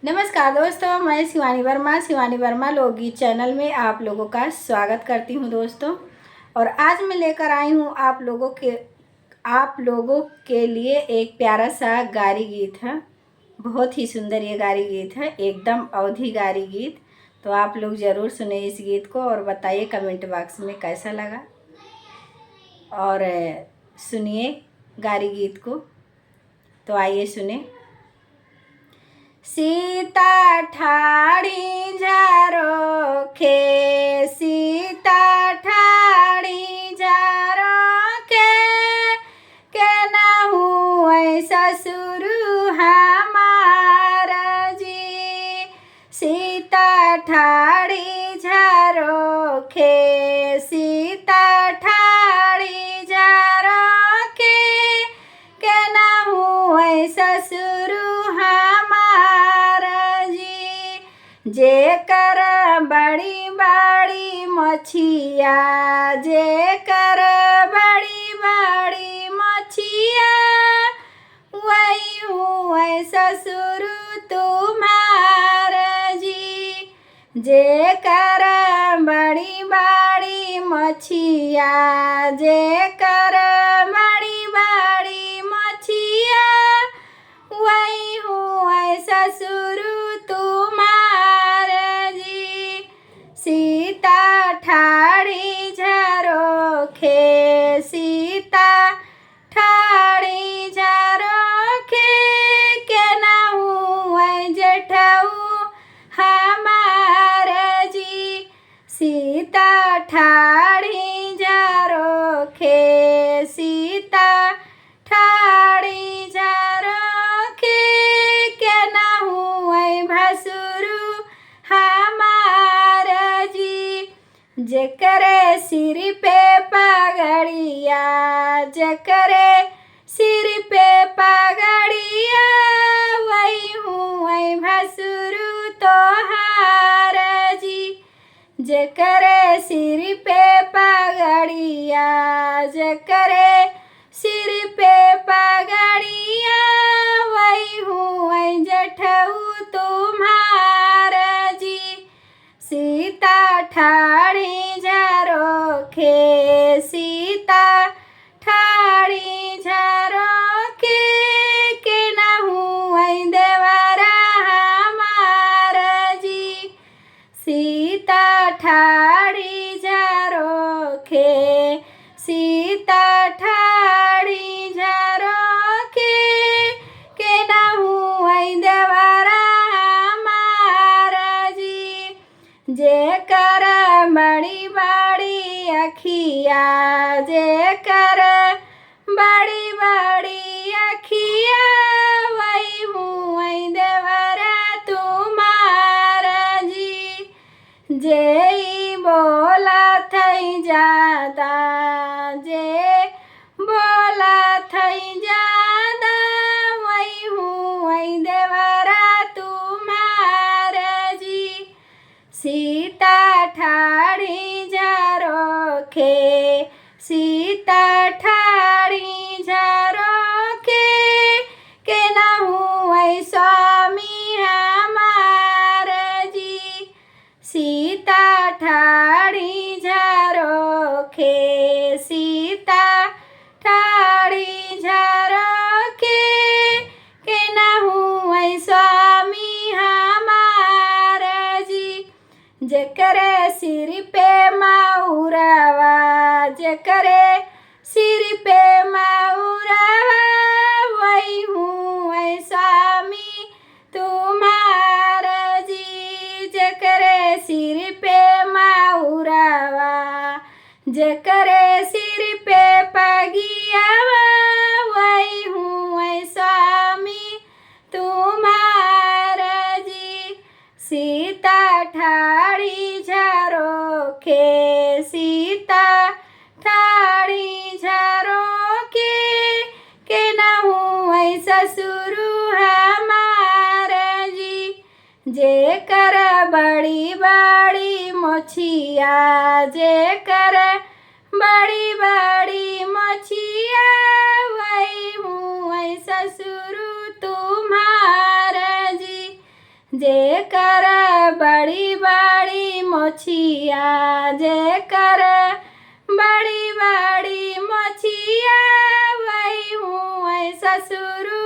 नमस्कार दोस्तों, मैं शिवानी वर्मा लोकगीत चैनल में आप लोगों का स्वागत करती हूं दोस्तों। और आज मैं लेकर आई हूं आप लोगों के लिए एक प्यारा सा गारी गीत है। बहुत ही सुंदर ये गारी गीत है, एकदम अवधी गारी गीत। तो आप लोग ज़रूर सुने इस गीत को और बताइए कमेंट बॉक्स में कैसा लगा। और सुनिए गारी गीत को। तो आइए सुने। सीता ठाड़ी झारोखे, सीता ठाड़ी झारोखे, के नहु ससुर हमारा जी। सीता ठाड़ी झारोखे, सीता ठाड़ी झारोखे, के नहु ससुर जेकर बड़ी बड़ी मछिया, जेकर बड़ी बड़ी मछिया, वही हुए ससुर तुम्हारा जी। जेकर बड़ी बड़ी मछिया, जेकर बड़ी बड़ी मछिया, वही हुए ससुर सीता ठाड़ी झारोखे, सीता ठाड़ी झारोखे, के नहु जेठऊ हमारा जी। सीता ठाड़ी झारोखे, सीता ठाड़ी झारोखे, के नहु भसुरु हमारा जी। जेकरे सिर पे पगड़िया, जेकरे सिर पे पगड़िया, वही हुए भसुरु तोहारा जी। जेकरे सिर पे पगड़िया, जेकरे सिर पे पगड़िया, वही हुए जेठऊ तुम्हारा जी। सीता ठाड़ी झारोखे, सीता ठाड़ी झारोखे, के नहु देवरा हमारा जी। सीता ठाड़ी झारोखे, सीता ठाड़ी झारोखे, के नहु देवरा हमारा जी। जेकर बड़ी बड़ी अखिया, जेकर बड़ी बड़ी अखिया, वही हुए देवरा तुम्हारा जी। जे बोला थई ज्यादा, जे बोला थई ज्यादा, वही हुए देवरा तुम्हारा जी। सीता ठाड़ी झारोखे, सीता ठाड़ी झारोखे, के नहु स्वामी हमारा जी। सीता ठाड़ी झारोखे, सीता ठाड़ी झारोखे, के नहु स्वामी हमारा जी। जेकरे सिर पे मऊरवा, जेकरे सिर पे मऊरवा, वही हुए स्वामी तुम्हारा जी। जेकरे सिर पे मऊरवा, जेकरे सिर पे पगियावा, वही हुए स्वामी तुम्हारा जी। सीता ठाड़ी झारोखे, सीता ठाड़ी झारोखे, के नहु ससुर हमारा जी। जेकर बड़ी बड़ी मछिया, जेकर बड़ी बड़ी मछिया, वही हुए ससुर तुम्हारा जी। जे कर बड़ी बड़ी मोछिया, जे कर बड़ी बड़ी मोछिया, वही हूँ ससुर